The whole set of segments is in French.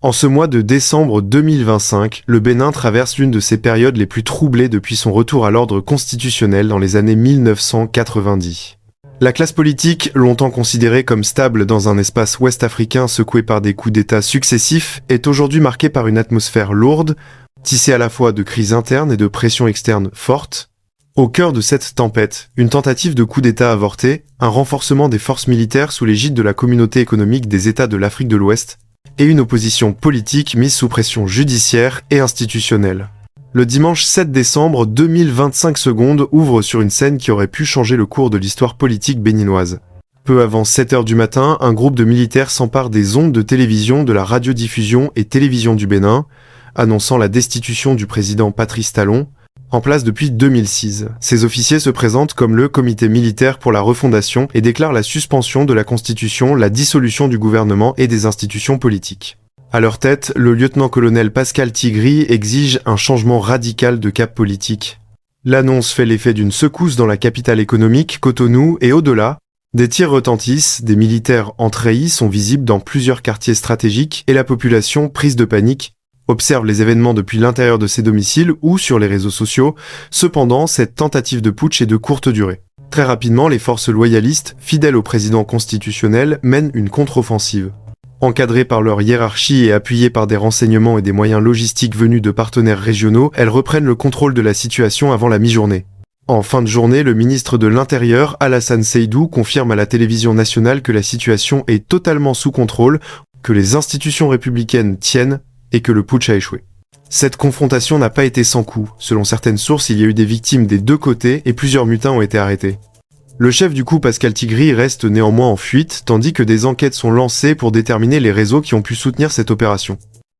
En ce mois de décembre 2025, le Bénin traverse l'une de ses périodes les plus troublées depuis son retour à l'ordre constitutionnel dans les années 1990. La classe politique, longtemps considérée comme stable dans un espace ouest-africain secoué par des coups d'État successifs, est aujourd'hui marquée par une atmosphère lourde, tissée à la fois de crises internes et de pressions externes fortes. Au cœur de cette tempête, une tentative de coup d'État avorté, un renforcement des forces militaires sous l'égide de la Communauté économique des États de l'Afrique de l'Ouest, et une opposition politique mise sous pression judiciaire et institutionnelle. Le dimanche 7 décembre, 2025 secondes ouvre sur une scène qui aurait pu changer le cours de l'histoire politique béninoise. Peu avant 7 heures du matin, un groupe de militaires s'empare des ondes de télévision de la radiodiffusion et télévision du Bénin, annonçant la destitution du président Patrice Talon, en place depuis 2006. Ces officiers se présentent comme le comité militaire pour la refondation et déclarent la suspension de la Constitution, la dissolution du gouvernement et des institutions politiques. À leur tête, le lieutenant-colonel Pascal Tigri exige un changement radical de cap politique. L'annonce fait l'effet d'une secousse dans la capitale économique, Cotonou, et au-delà, des tirs retentissent, des militaires entrahis sont visibles dans plusieurs quartiers stratégiques et la population, prise de panique, observe les événements depuis l'intérieur de ses domiciles ou sur les réseaux sociaux. Cependant, cette tentative de putsch est de courte durée. Très rapidement, les forces loyalistes, fidèles au président constitutionnel, mènent une contre-offensive. Encadrées par leur hiérarchie et appuyées par des renseignements et des moyens logistiques venus de partenaires régionaux, elles reprennent le contrôle de la situation avant la mi-journée. En fin de journée, le ministre de l'Intérieur, Alassane Seydou, confirme à la télévision nationale que la situation est totalement sous contrôle, que les institutions républicaines tiennent et que le putsch a échoué. Cette confrontation n'a pas été sans coup. Selon certaines sources, il y a eu des victimes des deux côtés et plusieurs mutins ont été arrêtés. Le chef du coup, Pascal Tigri, reste néanmoins en fuite, tandis que des enquêtes sont lancées pour déterminer les réseaux qui ont pu soutenir cette opération.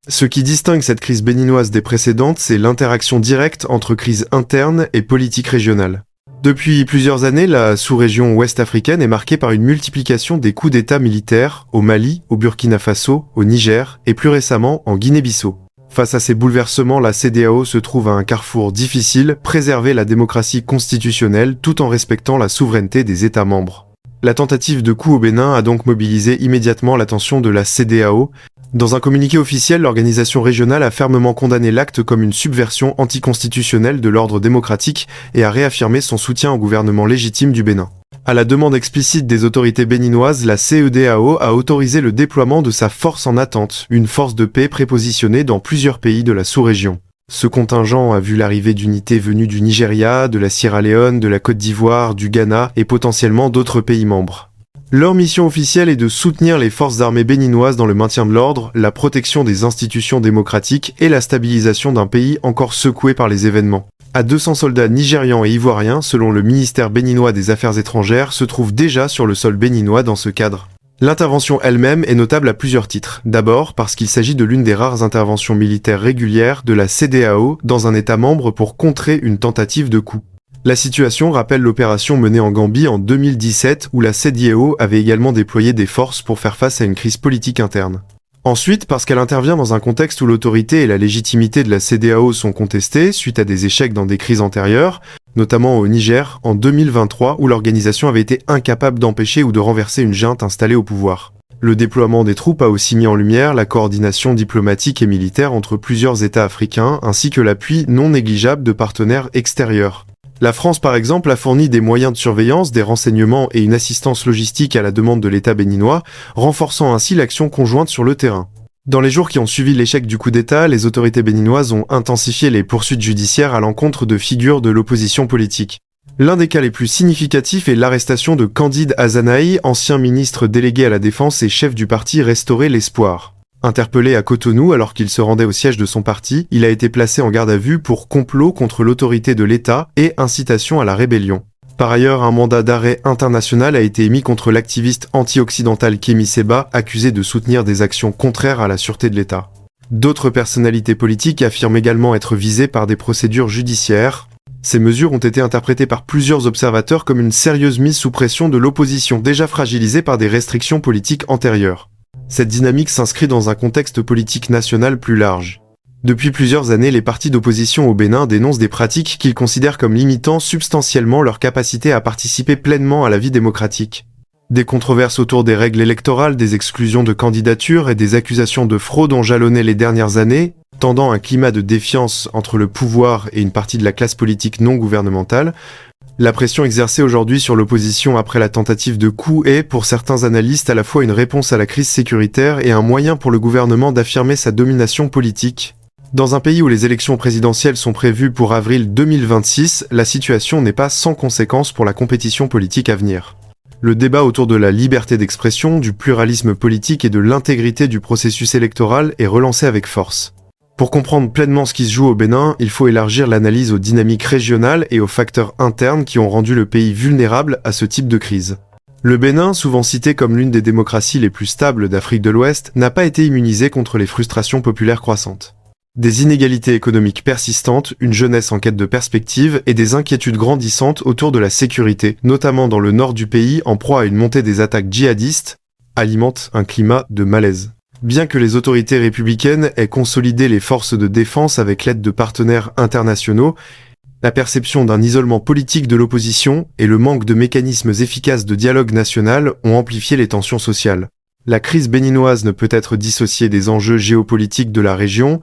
Ce qui distingue cette crise béninoise des précédentes, c'est l'interaction directe entre crise interne et politique régionale. Depuis plusieurs années, la sous-région ouest-africaine est marquée par une multiplication des coups d'État militaires au Mali, au Burkina Faso, au Niger et plus récemment en Guinée-Bissau. Face à ces bouleversements, la CEDEAO se trouve à un carrefour difficile, préserver la démocratie constitutionnelle tout en respectant la souveraineté des États membres. La tentative de coup au Bénin a donc mobilisé immédiatement l'attention de la CEDEAO. Dans un communiqué officiel, l'organisation régionale a fermement condamné l'acte comme une subversion anticonstitutionnelle de l'ordre démocratique et a réaffirmé son soutien au gouvernement légitime du Bénin. À la demande explicite des autorités béninoises, la CEDEAO a autorisé le déploiement de sa force en attente, une force de paix prépositionnée dans plusieurs pays de la sous-région. Ce contingent a vu l'arrivée d'unités venues du Nigeria, de la Sierra Leone, de la Côte d'Ivoire, du Ghana et potentiellement d'autres pays membres. Leur mission officielle est de soutenir les forces armées béninoises dans le maintien de l'ordre, la protection des institutions démocratiques et la stabilisation d'un pays encore secoué par les événements. À 200 soldats nigérians et ivoiriens, selon le ministère béninois des Affaires étrangères, se trouvent déjà sur le sol béninois dans ce cadre. L'intervention elle-même est notable à plusieurs titres. D'abord, parce qu'il s'agit de l'une des rares interventions militaires régulières de la CEDEAO dans un État membre pour contrer une tentative de coup. La situation rappelle l'opération menée en Gambie en 2017 où la CEDEAO avait également déployé des forces pour faire face à une crise politique interne. Ensuite, parce qu'elle intervient dans un contexte où l'autorité et la légitimité de la CEDEAO sont contestées suite à des échecs dans des crises antérieures, notamment au Niger en 2023 où l'organisation avait été incapable d'empêcher ou de renverser une junte installée au pouvoir. Le déploiement des troupes a aussi mis en lumière la coordination diplomatique et militaire entre plusieurs États africains ainsi que l'appui non négligeable de partenaires extérieurs. La France, par exemple, a fourni des moyens de surveillance, des renseignements et une assistance logistique à la demande de l'État béninois, renforçant ainsi l'action conjointe sur le terrain. Dans les jours qui ont suivi l'échec du coup d'État, les autorités béninoises ont intensifié les poursuites judiciaires à l'encontre de figures de l'opposition politique. L'un des cas les plus significatifs est l'arrestation de Candide Azanaï, ancien ministre délégué à la Défense et chef du parti Restaurer l'Espoir. Interpellé à Cotonou alors qu'il se rendait au siège de son parti, il a été placé en garde à vue pour complot contre l'autorité de l'État et incitation à la rébellion. Par ailleurs, un mandat d'arrêt international a été émis contre l'activiste anti-occidental Kémy Séba, accusé de soutenir des actions contraires à la sûreté de l'État. D'autres personnalités politiques affirment également être visées par des procédures judiciaires. Ces mesures ont été interprétées par plusieurs observateurs comme une sérieuse mise sous pression de l'opposition déjà fragilisée par des restrictions politiques antérieures. Cette dynamique s'inscrit dans un contexte politique national plus large. Depuis plusieurs années, les partis d'opposition au Bénin dénoncent des pratiques qu'ils considèrent comme limitant substantiellement leur capacité à participer pleinement à la vie démocratique. Des controverses autour des règles électorales, des exclusions de candidatures et des accusations de fraude ont jalonné les dernières années, tendant un climat de défiance entre le pouvoir et une partie de la classe politique non gouvernementale. La pression exercée aujourd'hui sur l'opposition après la tentative de coup est, pour certains analystes, à la fois une réponse à la crise sécuritaire et un moyen pour le gouvernement d'affirmer sa domination politique. Dans un pays où les élections présidentielles sont prévues pour avril 2026, la situation n'est pas sans conséquences pour la compétition politique à venir. Le débat autour de la liberté d'expression, du pluralisme politique et de l'intégrité du processus électoral est relancé avec force. Pour comprendre pleinement ce qui se joue au Bénin, il faut élargir l'analyse aux dynamiques régionales et aux facteurs internes qui ont rendu le pays vulnérable à ce type de crise. Le Bénin, souvent cité comme l'une des démocraties les plus stables d'Afrique de l'Ouest, n'a pas été immunisé contre les frustrations populaires croissantes. Des inégalités économiques persistantes, une jeunesse en quête de perspectives et des inquiétudes grandissantes autour de la sécurité, notamment dans le nord du pays en proie à une montée des attaques djihadistes, alimentent un climat de malaise. Bien que les autorités républicaines aient consolidé les forces de défense avec l'aide de partenaires internationaux, la perception d'un isolement politique de l'opposition et le manque de mécanismes efficaces de dialogue national ont amplifié les tensions sociales. La crise béninoise ne peut être dissociée des enjeux géopolitiques de la région.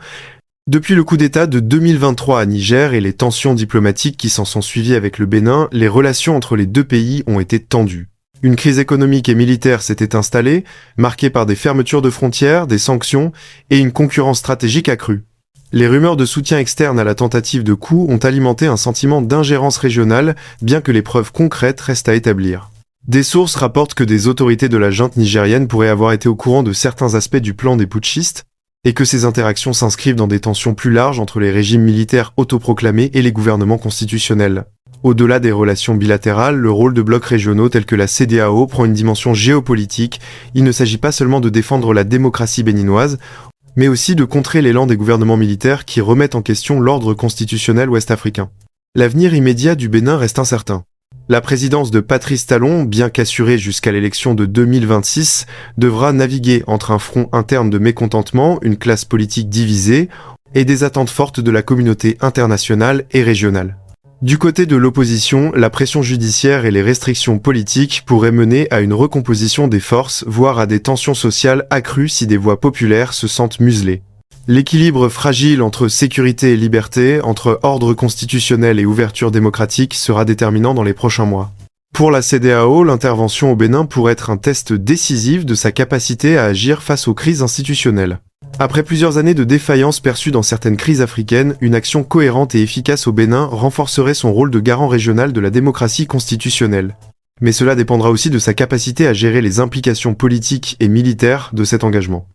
Depuis le coup d'État de 2023 à Niger et les tensions diplomatiques qui s'en sont suivies avec le Bénin, les relations entre les deux pays ont été tendues. Une crise économique et militaire s'était installée, marquée par des fermetures de frontières, des sanctions et une concurrence stratégique accrue. Les rumeurs de soutien externe à la tentative de coup ont alimenté un sentiment d'ingérence régionale, bien que les preuves concrètes restent à établir. Des sources rapportent que des autorités de la junte nigérienne pourraient avoir été au courant de certains aspects du plan des putschistes, et que ces interactions s'inscrivent dans des tensions plus larges entre les régimes militaires autoproclamés et les gouvernements constitutionnels. Au-delà des relations bilatérales, le rôle de blocs régionaux tels que la CEDEAO prend une dimension géopolitique. Il ne s'agit pas seulement de défendre la démocratie béninoise, mais aussi de contrer l'élan des gouvernements militaires qui remettent en question l'ordre constitutionnel ouest-africain. L'avenir immédiat du Bénin reste incertain. La présidence de Patrice Talon, bien qu'assurée jusqu'à l'élection de 2026, devra naviguer entre un front interne de mécontentement, une classe politique divisée, et des attentes fortes de la communauté internationale et régionale. Du côté de l'opposition, la pression judiciaire et les restrictions politiques pourraient mener à une recomposition des forces, voire à des tensions sociales accrues si des voix populaires se sentent muselées. L'équilibre fragile entre sécurité et liberté, entre ordre constitutionnel et ouverture démocratique sera déterminant dans les prochains mois. Pour la CEDEAO, l'intervention au Bénin pourrait être un test décisif de sa capacité à agir face aux crises institutionnelles. Après plusieurs années de défaillance perçue dans certaines crises africaines, une action cohérente et efficace au Bénin renforcerait son rôle de garant régional de la démocratie constitutionnelle. Mais cela dépendra aussi de sa capacité à gérer les implications politiques et militaires de cet engagement.